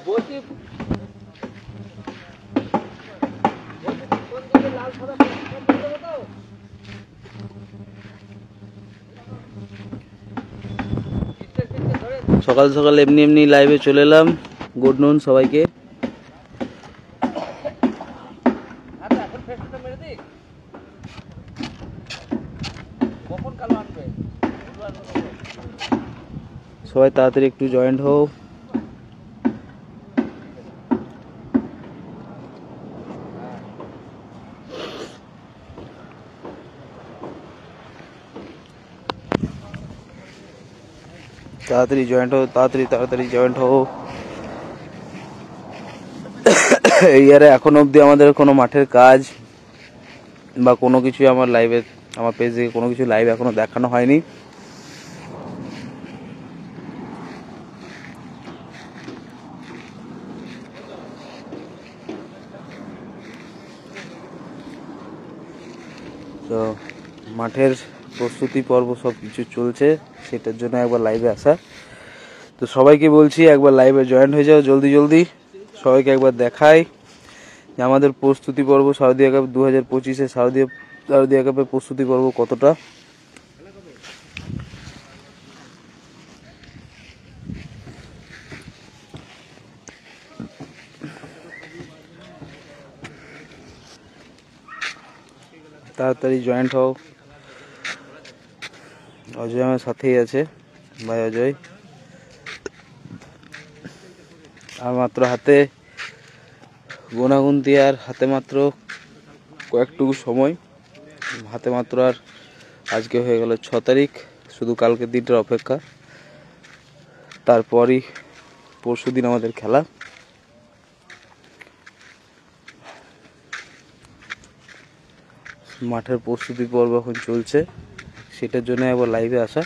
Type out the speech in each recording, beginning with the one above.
সকাল সকাল এমনি এমনি লাইভে চলে এলাম। গুড নুন সবাইকে। সবাই তাড়াতাড়ি একটু জয়েন্ট হও। তাড়াতাড়ি জয়েন্ট হও, তাড়াতাড়ি জয়েন্ট হও। এই ইয়ারে এখন অবধি আমাদের কোনো মাঠের কাজ বা কোনো কিছু আমার লাইভে, আমার পেজ থেকে কোনো কিছু লাইভ এখনো দেখানো হয়নি। তো মাঠের প্রস্তুতি পর্ব সব কিছু চলছে, সেটার জন্য একবার লাইভে আসা। তো সবাইকে বলছি একবার লাইভে জয়েন্ট হয়ে যাও জলদি জলদি। সবাইকে একবার দেখাই যে আমাদের প্রস্তুতি পর্ব শারদীয়া কাপ 2025-এ শারদীয়া কাপের প্রস্তুতি পর্ব কতটা। তাড়াতাড়ি জয়েন্ট হও। অজয় আমার সাথেই আছে, ভাই অজয়। আর মাত্র হাতে গোনাগুনতি, আর হাতে মাত্র কয়েকটুকু সময়, হাতে মাত্র আর আজকে হয়ে গেল 6 তারিখ, শুধু কালকের দিনটার অপেক্ষা। তারপরই পরশু দিন আমাদের খেলা। মাঠের প্রস্তুতি পর্ব এখন চলছে, সেটার জন্য একবার লাইভে আসা।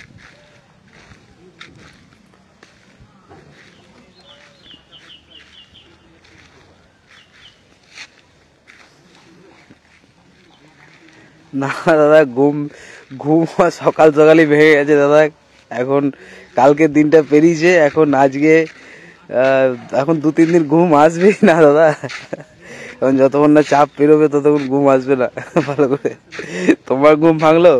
না দাদা, ঘুম সকাল সকালই ভেঙে গেছে দাদা। এখন কালকের দিনটা পেরিয়েছে, এখন আজকে এখন 2-3 দিন ঘুম আসবেই না দাদা। এখন যতক্ষণ না চাপ পেরোবে ততক্ষণ ঘুম আসবে না ভালো করে। তোমার ঘুম ভাঙলো?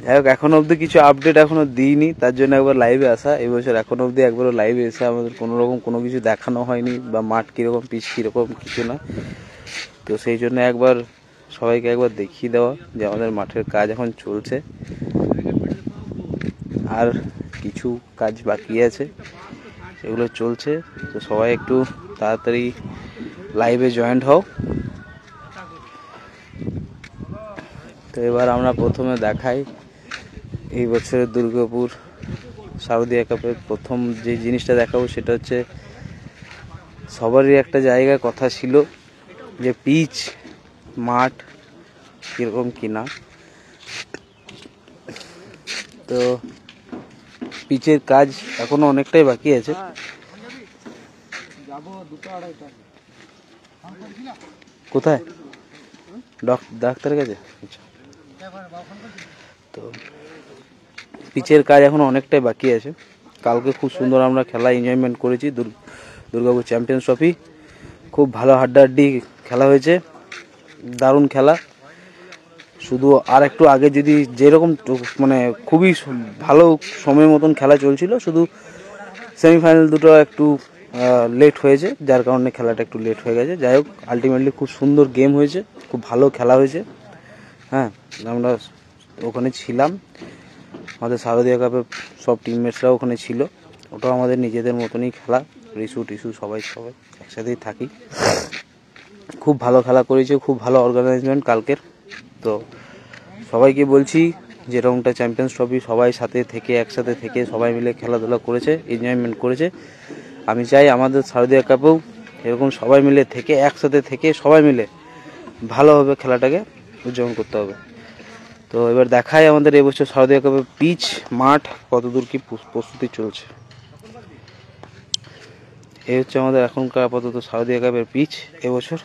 যাই হোক, এখনো অবধি কিছু আপডেট এখনো দিইনি, তার জন্য একবার লাইভে আসা। এবছর এখনো অবধি একবারও লাইভে এসে আমাদের কোনো রকম কোনো কিছু দেখানো হয়নি, বা মাঠ কীরকম পিচ কীরকম কিছু না। তো সেই জন্য একবার সবাইকে একবার দেখিয়ে দেওয়া যে আমাদের মাঠের কাজ এখন চলছে, আর কিছু কাজ বাকি আছে, সেগুলো চলছে। তো সবাই একটু তাড়াতাড়ি লাইভে জয়েন্ট হও। তো এবার আমরা প্রথমে দেখাই এই বছরের দুর্গাপুর শারদীয়া কাপের প্রথম যে জিনিসটা দেখাবো সেটা হচ্ছে, সবারই একটা জায়গায় কথা ছিল যে পিচ মাঠ কীরকম কিনা। তো পিচের কাজ এখনো অনেকটাই বাকি আছে। কোথায়? ডাক্তারের কাছে। তো পিচের কাজ এখনো অনেকটাই বাকি আছে। কালকে খুব সুন্দর আমরা খেলা এনজয়মেন্ট করেছি। দুর্গাপুর চ্যাম্পিয়ন্স ট্রফি খুব ভালো হাড্ডাহাড্ডি খেলা হয়েছে, দারুণ খেলা। শুধু আর একটু আগে যদি যেরকম মানে খুবই ভালো সময় মতন খেলা চলছিল, শুধু সেমিফাইনাল দুটো একটু লেট হয়েছে, যার কারণে খেলাটা একটু লেট হয়ে গেছে। যাই হোক, আলটিমেটলি খুব সুন্দর গেম হয়েছে, খুব ভালো খেলা হয়েছে। হ্যাঁ, আমরা ওখানে ছিলাম, আমাদের শারদীয়া কাপের সব টিমমেটসরাও ওখানে ছিল। ওটাও আমাদের নিজেদের মতনই খেলা, রিসু টিসু সবাই একসাথেই থাকি। খুব ভালো খেলা করেছে, খুব ভালো অর্গানাইজমেন্ট কালকের। তো সবাইকে বলছি, যেরকমটা চ্যাম্পিয়ন্স ট্রফি সবাই সাথে থেকে একসাথে থেকে সবাই মিলে খেলাধুলা করেছে, এনজয়মেন্ট করেছে, আমি চাই আমাদের শারদীয়া কাপেও এরকম সবাই মিলে থেকে একসাথে থেকে সবাই মিলে ভালোভাবে খেলাটাকে উদযাপন করতে হবে। তো এবার দেখাই আমাদের এবছর শারদীয়া কাপের পিচ মাঠ কতদূর কি প্রস্তুতি চলছে। এই হচ্ছে আমাদের এখনকার আপাতত শারদীয়া কাপের পিচ এবছরের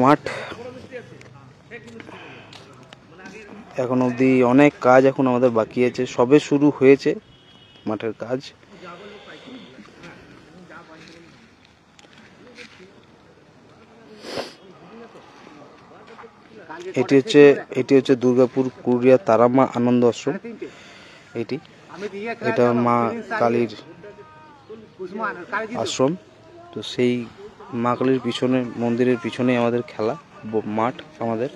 মাঠ। এখন অবধি অনেক কাজ এখন আমাদের বাকি আছে, সবে শুরু হয়েছে মাঠের কাজ। এটি হচ্ছে দুর্গাপুর কুরিয়া তারামা আনন্দ আশ্রম। এটা মা কালীর আশ্রম। তো সেই মা কালীর পিছনে, মন্দিরের পিছনেই আমাদের খেলা মাঠ, আমাদের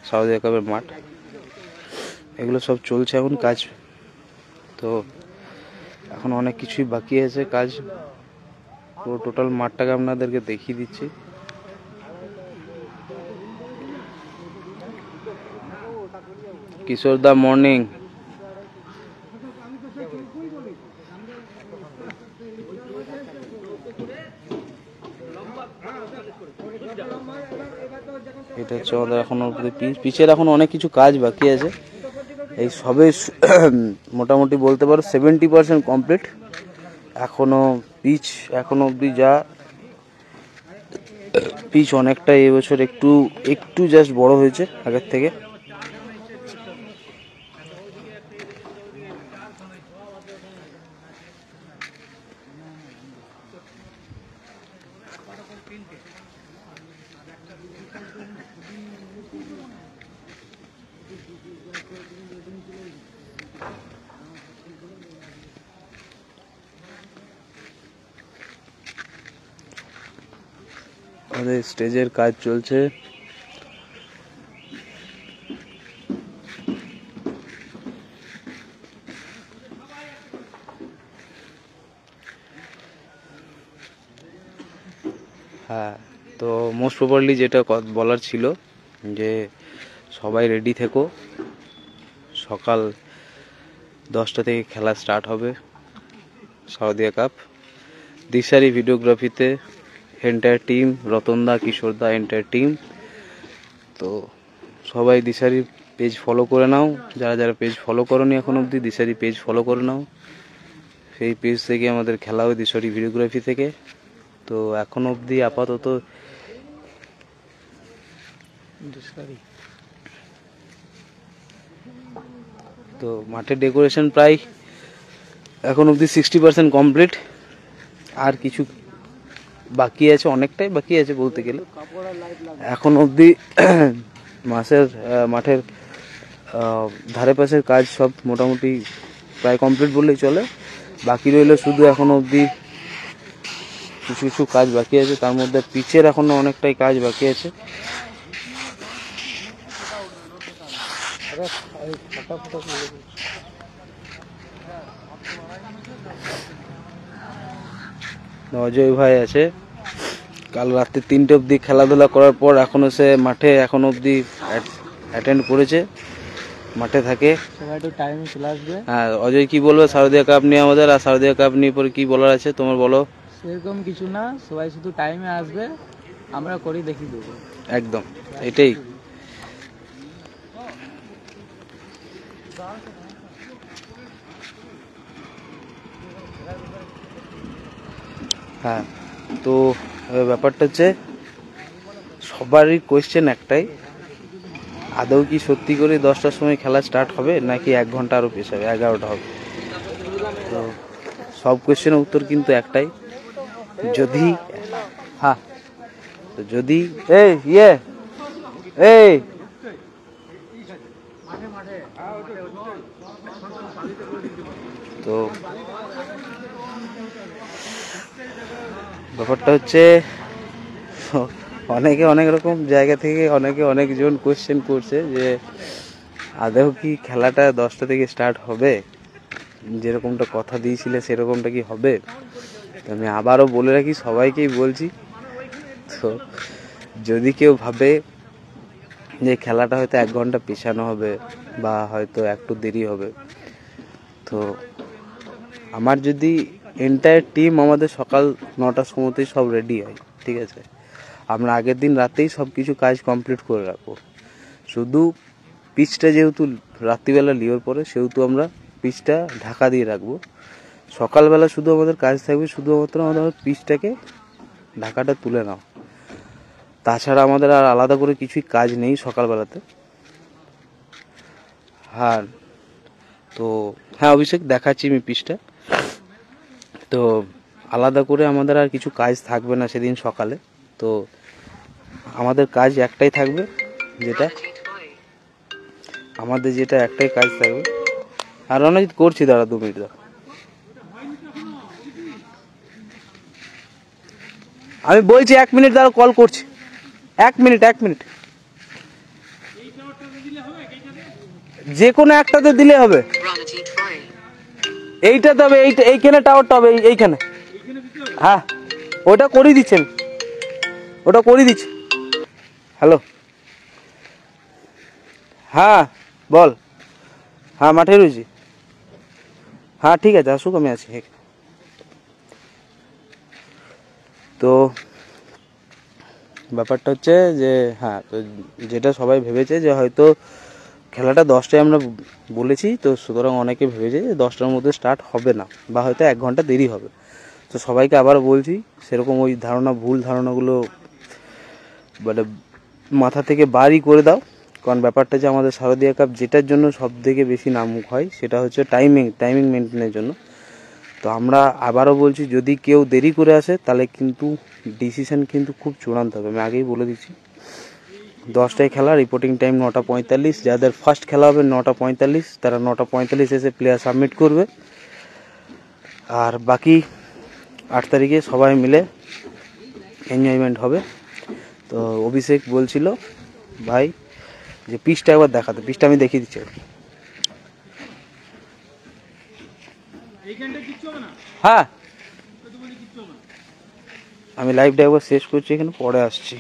শারদীয়া কাপের মাঠ। এগুলো সব চলছে এখন কাজ। তো এখন অনেক কিছুই বাকি আছে কাজ। পুরো টোটাল মাঠটাকে আপনাদেরকে দেখিয়ে দিচ্ছি। কিশোর দা মর্নিং। এটা হচ্ছে আমাদের এখনো পিচের এখন অনেক কিছু কাজ বাকি আছে। এই সবে মোটামুটি বলতে পারো 70% কমপ্লিট। এখনো পিচ এখনো অবধি যা পিচ অনেকটা এবছর একটু জাস্ট বড় হয়েছে আগের থেকে। আমাদের স্টেজের কাজ চলছে। হ্যাঁ, তো মোস্ট প্রবাবলি যেটা বলার ছিল যে সবাই রেডি থেকো, সকাল 10টা থেকে খেলা স্টার্ট হবে শারদীয়া কাপ। দিশারি ভিডিওগ্রাফিতে এন্টায়ার টিম, রতনদা, কিশোরদা, এন্টায়ার টিম। তো সবাই দিশারি পেজ ফলো করে নাও, যারা যারা পেজ ফলো করোনি এখন অবধি দিশারি পেজ ফলো করে নাও। সেই পেজ থেকে আমাদের খেলা হয় দিশারি ভিডিওগ্রাফি থেকে। তো এখন অবধি আপাতত তো মাঠের ডেকোরেশন প্রায় এখন অবধি 60% কমপ্লিট। আর কিছু বাকি আছে, অনেকটাই বাকি আছে বলতে গেলে। এখন অবধি মাঠের ধারে পাশের কাজ সব মোটামুটি প্রায় কমপ্লিট বললেই চলে। বাকি রইল শুধু এখন অবধি কিছু কিছু কাজ বাকি আছে, তার মধ্যে পিচের এখনো অনেকটাই কাজ বাকি আছে। অজয় ভাই আছে, কাল রাত্রে 3টে অবধি খেলাধুলা করার পর এখনো সে মাঠে এখন অবধি অ্যাটেন্ড করেছে, মাঠে থাকে। সবাই একটু টাইমে চলে আসবে। হ্যাঁ, অজয় কি বলবে শারদীয়া কাপ নিয়ে আমাদের? আর শারদীয়া কাপ নিয়ে পরে কি বলার আছে তোমার বলো? সেরকম কিছু না, সবাই শুধু টাইমে আসবে, আমরা করি দেখিয়ে দেবো। একদম এটাই। হ্যাঁ, তো ব্যাপারটা হচ্ছে সবারই কোয়েশ্চেন একটাই, আদৌ কি সত্যি করে 10টার সময় খেলা স্টার্ট হবে নাকি 1 ঘন্টা আরও পেছাবে, 11টা হবে? তো সব কোয়েশ্চেনের উত্তর কিন্তু একটাই, যদি হ্যাঁ তো যদি তো ব্যাপারটা হচ্ছে অনেকে অনেক রকম জায়গা থেকে অনেকজন কোয়েশ্চেন করছে যে আদৌ কি খেলাটা 10টা থেকে স্টার্ট হবে, যেরকমটা কথা দিয়েছিলে সেরকমটা কি হবে? আমি আবারও বলে রাখি, সবাইকেই বলছি, তো যদি কেউ ভাবে যে খেলাটা হয়তো 1 ঘন্টা পেছানো হবে বা হয়তো একটু দেরি হবে, তো আমার যদি এন্টায়ার টিম আমাদের সকাল 9টার সময়তেই সব রেডি হয়, ঠিক আছে, আমরা আগের দিন রাতেই সব কিছু কাজ কমপ্লিট করে রাখবো। শুধু পিচটা যেহেতু রাত্রিবেলা লিওর পরে, সেহেতু আমরা পিচটা ঢাকা দিয়ে রাখবো। সকালবেলা শুধু আমাদের কাজ থাকবে শুধুমাত্র আমাদের পিচটাকে ঢাকাটা তুলে নাও। তাছাড়া আমাদের আর আলাদা করে কিছুই কাজ নেই সকালবেলাতে। হ্যাঁ, তো হ্যাঁ অভিষেক দেখাচ্ছি আমি পিচটা। তো আলাদা করে আমাদের আর কিছু কাজ থাকবে না সেদিন সকালে। তো আমাদের কাজ একটাই থাকবে, যেটা একটাই কাজ থাকবে। আর রণজিৎ করছি, দাঁড়া 2 মিনিট দাঁড়া। আমি বলছি 1 মিনিট দাঁড়া, কল করছি। 1 মিনিট যে কোনো একটাতে দিলে হবে। এইটাতে হবে, এইখানে টাওয়ারটা হবে, এইখানে। হ্যাঁ ওটা করে দিচ্ছেন, ওটা করে দিচ্ছি। হ্যালো, হ্যাঁ বল। হ্যাঁ মাঠে রয়েছি। হ্যাঁ ঠিক আছে, আসুক, আমি আছি। তো ব্যাপারটা হচ্ছে যে হ্যাঁ, তো যেটা সবাই ভেবেছে যে হয়তো খেলাটা 10টায় আমরা বলেছি, তো সুতরাং অনেকে ভেবেছে যে 10টার মধ্যে স্টার্ট হবে না, বা হয়তো 1 ঘন্টা দেরি হবে। তো সবাইকে আবার বলছি, সেরকম ওই ভুল ধারণাগুলো মানে মাথা থেকে বারই করে দাও। কারণ ব্যাপারটা যে আমাদের শারদীয়া কাপ যেটার জন্য সব থেকে বেশি নামুক হয়, সেটা হচ্ছে টাইমিং মেনটেনের জন্য। তো আমরা আবারও বলছি, যদি কেউ দেরি করে আসে তাহলে কিন্তু ডিসিশন কিন্তু খুব চূড়ান্ত হবে। আমি আগেই বলে দিচ্ছি, 10টায় খেলা, রিপোর্টিং টাইম 9:45। যাদের ফার্স্ট খেলা হবে 9:45, তারা 9:45 এসে প্লেয়ার সাবমিট করবে। আর বাকি 8 তারিখে সবাই মিলে এনজয়মেন্ট হবে। তো অভিষেক বলছিল ভাই যে পিচটা একবার দেখাতে, পিচটা আমি দেখিয়ে দিচ্ছি। হ্যাঁ আমি লাইভটা একবার শেষ করছি, এখানে পরে আসছি।